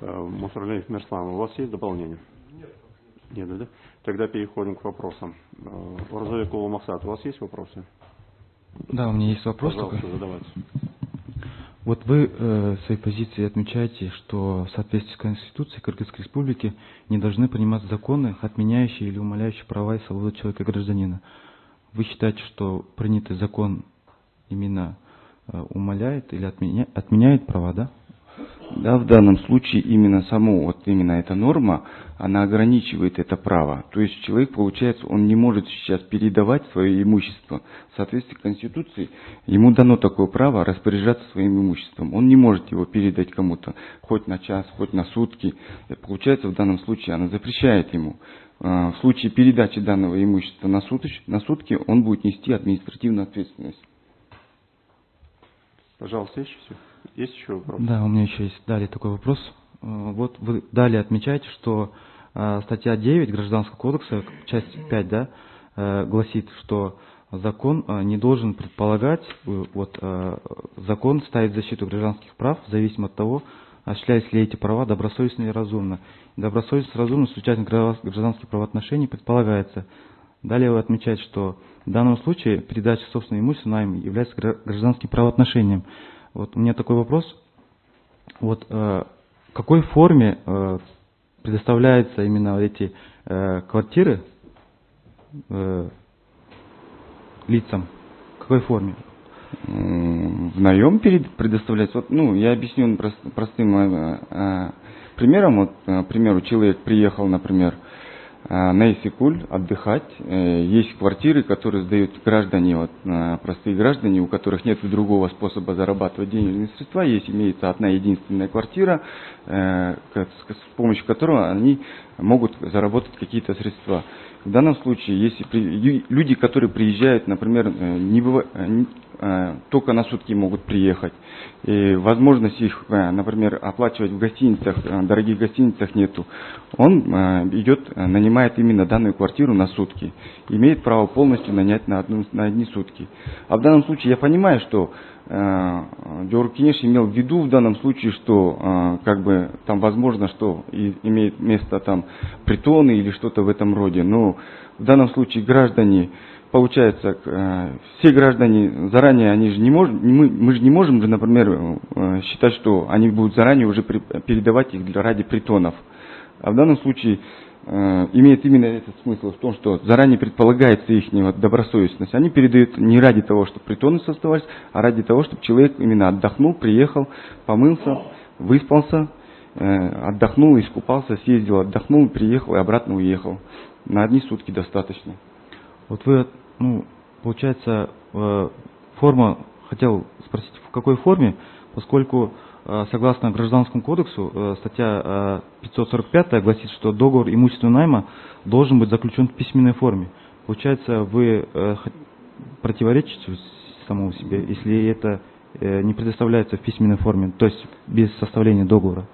Мусорлиев Мирслан, у вас есть дополнение? Нет, да? Тогда переходим к вопросам. Урзавекова Максат, у вас есть вопросы? Да, у меня есть вопрос. Пожалуйста, задавайте. Вот вы в своей позиции отмечаете, что в соответствии с Конституцией Кыргызской Республики не должны приниматься законы, отменяющие или умаляющие права и свободу человека и гражданина. Вы считаете, что принятый закон именно умаляет или отменяет права, да? Да, в данном случае именно именно эта норма, она ограничивает это право. То есть человек, получается, он не может сейчас передавать свое имущество. В соответствии с Конституцией ему дано такое право распоряжаться своим имуществом. Он не может его передать кому-то, хоть на час, хоть на сутки. И получается, в данном случае она запрещает ему. В случае передачи данного имущества на сутки он будет нести административную ответственность. Пожалуйста, есть еще вопрос? Да, у меня еще есть далее такой вопрос. Вот вы далее отмечаете, что статья 9 Гражданского кодекса, часть 5, да, гласит, что закон не должен предполагать, закон ставит защиту гражданских прав в зависимости от того, осуществляются ли эти права добросовестно и разумно. Добросовестность и разумность участников гражданских правоотношений предполагается. Далее вы отмечаете, что в данном случае передача собственного имущества найм является гражданским правоотношением. Вот у меня такой вопрос. Вот в какой форме предоставляются именно эти квартиры лицам? В какой форме? В наем предоставляется. Я объясню простым примером. К примеру, человек приехал, например, на Иссык-Куль отдыхать. Есть квартиры, которые сдают граждане, простые граждане, у которых нет другого способа зарабатывать денежные средства. Имеется одна единственная квартира, с помощью которой они могут заработать какие-то средства. В данном случае, если люди, которые приезжают, например, только на сутки могут приехать, и возможности их, например, оплачивать в гостиницах, дорогих гостиницах нету, он нанимает именно данную квартиру на сутки, имеет право полностью нанять на одни сутки. А в данном случае я понимаю, что Джордж Кинеш имел в виду в данном случае, что там возможно, что имеет место там притоны или что-то в этом роде. Но в данном случае граждане, получается, все граждане заранее, мы же не можем, например, считать, что они будут заранее уже передавать их ради притонов. А в данном случае имеет именно этот смысл в том, что заранее предполагается их добросовестность. Они передают не ради того, чтобы притоны создавались, а ради того, чтобы человек именно отдохнул, приехал, помылся, выспался, отдохнул, искупался, съездил, отдохнул, приехал и обратно уехал. На одни сутки достаточно. Вот вы, получается, хотел спросить, в какой форме, поскольку согласно Гражданскому кодексу, статья 545 гласит, что договор имущественного найма должен быть заключен в письменной форме. Получается, вы противоречите самому себе, если это не предоставляется в письменной форме, то есть без составления договора?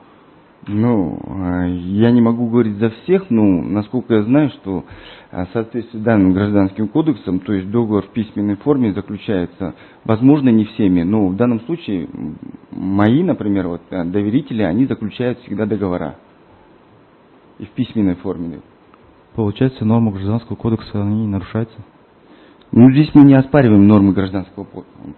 Я не могу говорить за всех, но насколько я знаю, что в соответствии с данным Гражданским кодексом, то есть договор в письменной форме заключается, возможно, не всеми, но в данном случае мои, например, доверители, они заключают всегда договора и в письменной форме. Получается, нормы Гражданского кодекса, они нарушаются? Здесь мы не оспариваем нормы гражданского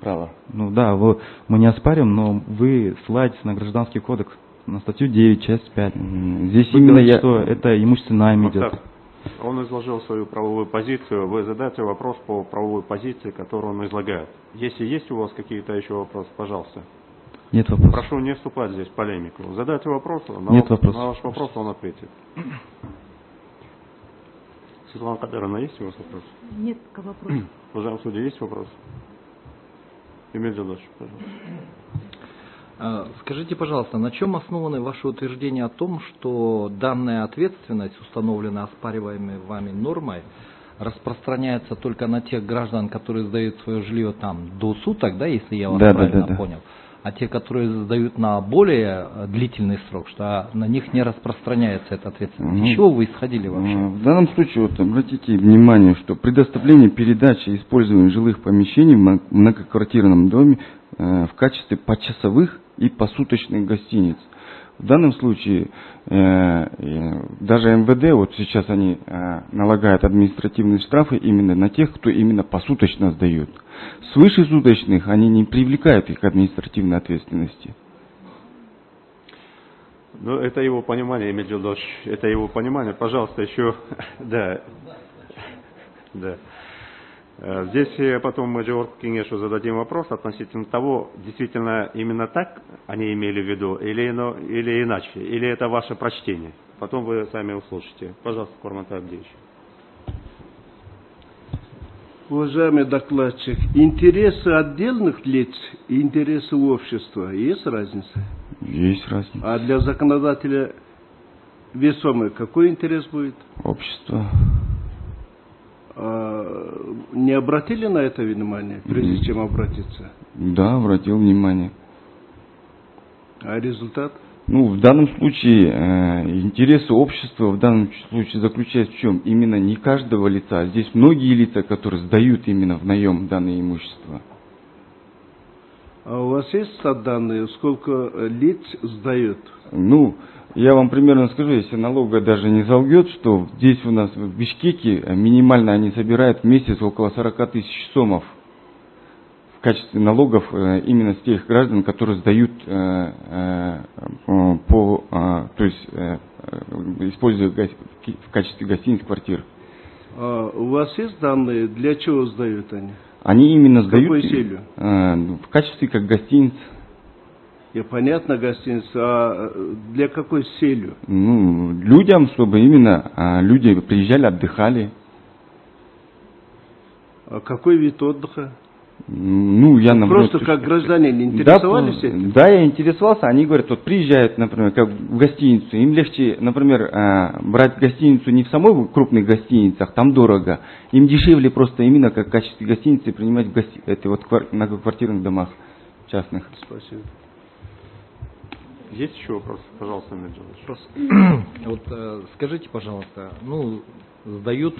права. Мы не оспариваем, но вы ссылаетесь на Гражданский кодекс. На статью 9, часть 5. Здесь именно что это имущественный найм идет. Он изложил свою правовую позицию. Вы задайте вопрос по правовой позиции, которую он излагает. Если есть у вас какие-то еще вопросы, пожалуйста. Нет вопросов. Прошу не вступать здесь в полемику. Задайте вопрос, на ваш вопрос он ответит. Светлана Кадыровна, есть у вас вопрос? Нет вопросов. Уважаемый судья, есть вопрос? Эмиль Джадович, пожалуйста. Скажите, пожалуйста, на чем основаны ваши утверждения о том, что данная ответственность, установленная оспариваемой вами нормой, распространяется только на тех граждан, которые сдают свое жилье там до суток, если я вас правильно понял, а те, которые сдают на более длительный срок, что на них не распространяется эта ответственность? Из чего вы исходили вообще? В данном случае, обратите внимание, что предоставление, передача и использование жилых помещений в многоквартирном доме в качестве почасовых и посуточных гостиниц. В данном случае даже МВД, вот сейчас они налагают административные штрафы именно на тех, кто именно посуточно сдает. Свыше суточных они не привлекают их к административной ответственности. Ну, это его понимание, Эмиль Джилдович, это его понимание. Пожалуйста, еще, да. Здесь потом мы Джеворку Кенешу зададим вопрос относительно того, действительно именно так они имели в виду, или иначе, или это ваше прочтение. Потом вы сами услышите. Пожалуйста, Курмантай Абдиевич. Уважаемый докладчик, интересы отдельных лиц и интересы общества, есть разница? Есть разница. А для законодателя весомый какой интерес будет? Общество. Не обратили на это внимание, прежде чем обратиться? Да, обратил внимание. А результат? Ну, в данном случае интересы общества в данном случае заключаются в чем? Именно не каждого лица, а здесь многие лица, которые сдают именно в наем данное имущество. А у вас есть данные, сколько лиц сдают? Ну, я вам примерно скажу, если налоговая даже не залгет, что здесь у нас в Бишкеке минимально они собирают в месяц около 40 тысяч сомов в качестве налогов именно с тех граждан, которые сдают используя в качестве гостиниц квартир. А у вас есть данные, для чего сдают они? Они именно сдают какой целью? В качестве как гостиниц. И понятно, гостиница, а для какой целью? Ну, людям, чтобы именно люди приезжали, отдыхали. А какой вид отдыха? Ну, я, например, просто как гражданин интересовались этим? Да, я интересовался. Они говорят, вот приезжают, например, как в гостиницу. Им легче, например, брать гостиницу не в самой крупных гостиницах, там дорого. Им дешевле просто именно как в качестве гостиницы принимать это вот многоквартирных домах частных. Спасибо. Есть еще вопрос? Пожалуйста, Эмиль Джилдович. Вот скажите, пожалуйста, ну, сдают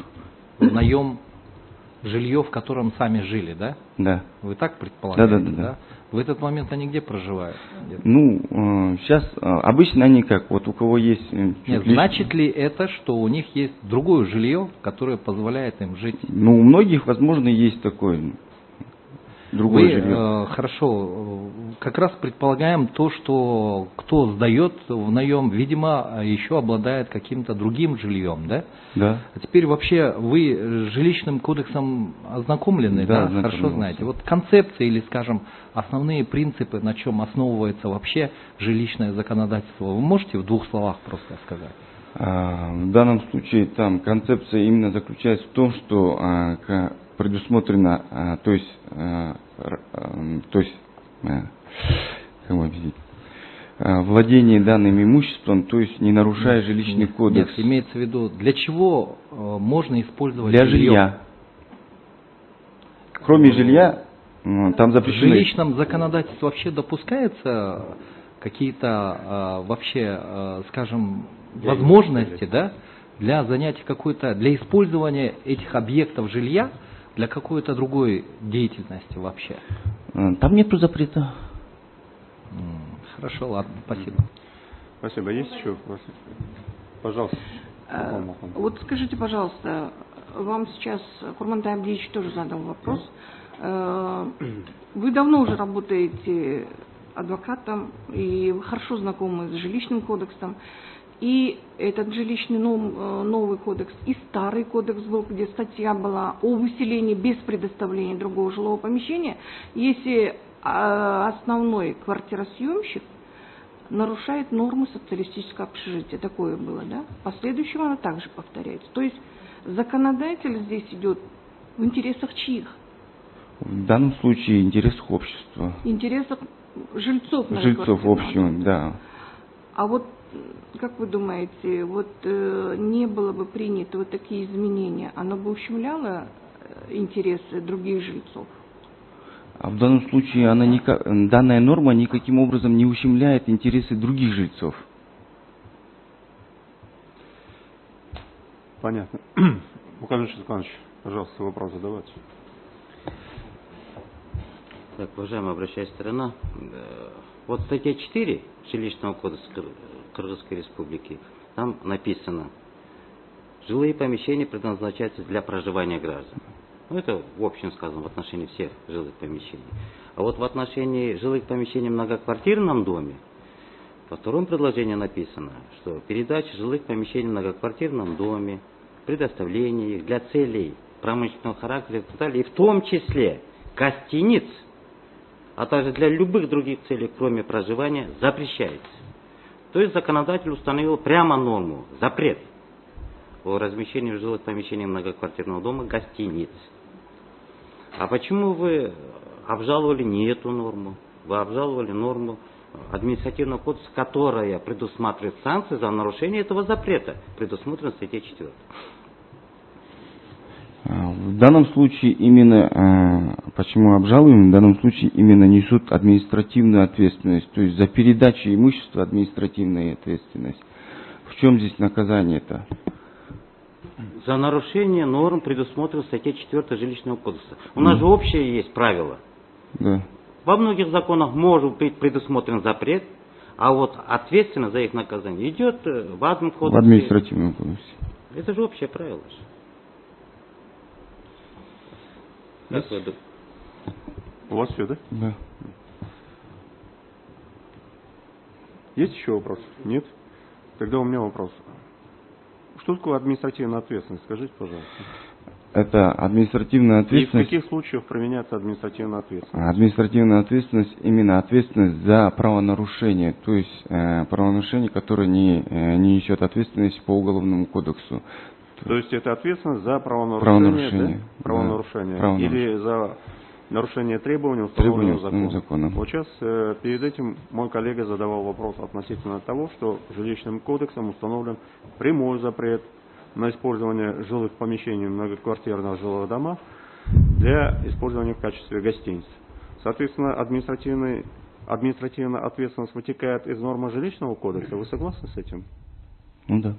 в наем жилье, в котором сами жили, да? Да. Вы так предполагаете, да? В этот момент они где проживают? Ну, сейчас обычно они как, вот у кого есть... Нет, значит ли это, что у них есть другое жилье, которое позволяет им жить? Ну, у многих, возможно, есть такое другое жилье. Хорошо, как раз предполагаем то, что кто сдает в наем, видимо, еще обладает каким-то другим жильем, да? Да. А теперь вообще вы с жилищным кодексом ознакомлены, да? Хорошо знаете. Вот концепции или, скажем, основные принципы, на чем основывается вообще жилищное законодательство, вы можете в двух словах просто сказать? В данном случае там концепция именно заключается в том, что предусмотрено, как вам объяснить, владение данным имуществом, то есть не нарушая жилищный кодекс. Нет, имеется в виду, для чего можно использовать для жилье? Жилья. Кроме жилья, там запрещено... В жилищном законодательстве вообще допускаются какие-то вообще, скажем, возможности, да, для занятия какой-то, для использования этих объектов жилья для какой-то другой деятельности вообще? Там нету запрета. Хорошо, ладно, спасибо. Спасибо. Есть еще вопросы? Пожалуйста. Вот скажите, пожалуйста, вам сейчас Курмантай Абдиевич тоже задал вопрос. Вы давно уже работаете адвокатом, и вы хорошо знакомы с жилищным кодексом. И этот жилищный новый кодекс, и старый кодекс был, где статья была о выселении без предоставления другого жилого помещения, если основной квартиросъемщик нарушает нормы социалистического общежития. Такое было, да? В последующем оно также повторяется. То есть законодатель здесь идет в интересах чьих? В данном случае интересах общества. Интересах жильцов. Жильцов общего, да. А вот, как вы думаете, вот не было бы принято вот такие изменения, оно бы ущемляло интересы других жильцов? А в данном случае данная норма никаким образом не ущемляет интересы других жильцов. Понятно. Мухаммед Шатканович, пожалуйста, вопрос задавайте. Так, уважаемая обращающая сторона, вот статья 4 Жилищного кодекса Кыргызской Республики, там написано, жилые помещения предназначаются для проживания граждан. Ну, это в общем сказано в отношении всех жилых помещений. А вот в отношении жилых помещений в многоквартирном доме, во втором предложении написано, что передача жилых помещений в многоквартирном доме, предоставление их для целей промышленного характера и так далее, и в том числе гостиниц, а также для любых других целей, кроме проживания, запрещается. То есть законодатель установил прямо норму, запрет о размещении в жилых помещениях многоквартирного дома гостиниц. А почему вы обжаловали не эту норму? Вы обжаловали норму административного кодекса, которая предусматривает санкции за нарушение этого запрета, предусмотрено в статье 4. В данном случае именно, почему обжалуем, в данном случае именно несут административную ответственность, то есть за передачу имущества административная ответственность. В чем здесь наказание-то? За нарушение норм, предусмотренных в статье 4 Жилищного кодекса. У нас же общее есть правило. Да. Во многих законах может быть предусмотрен запрет, а вот ответственность за их наказание идет в админ кодексе. В административном кодексе. Это же общее правило. У вас все, да? Да. Есть еще вопрос? Нет? Тогда у меня вопрос. Что такое административная ответственность? Скажите, пожалуйста. Это административная ответственность. И в каких случаях применяется административная ответственность? Административная ответственность, именно ответственность за правонарушение, то есть правонарушение, которое не несет ответственность по Уголовному кодексу. То есть это ответственность за правонарушение, да? Правонарушение. Да. Или за нарушение требований, установленных законом. Вот сейчас перед этим мой коллега задавал вопрос относительно того, что Жилищным кодексом установлен прямой запрет на использование жилых помещений в многоквартирных жилых домах для использования в качестве гостиниц. Соответственно, административная ответственность вытекает из нормы Жилищного кодекса. Вы согласны с этим? Ну да.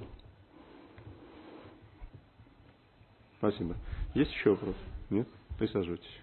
Спасибо. Есть еще вопрос? Нет? Присаживайтесь.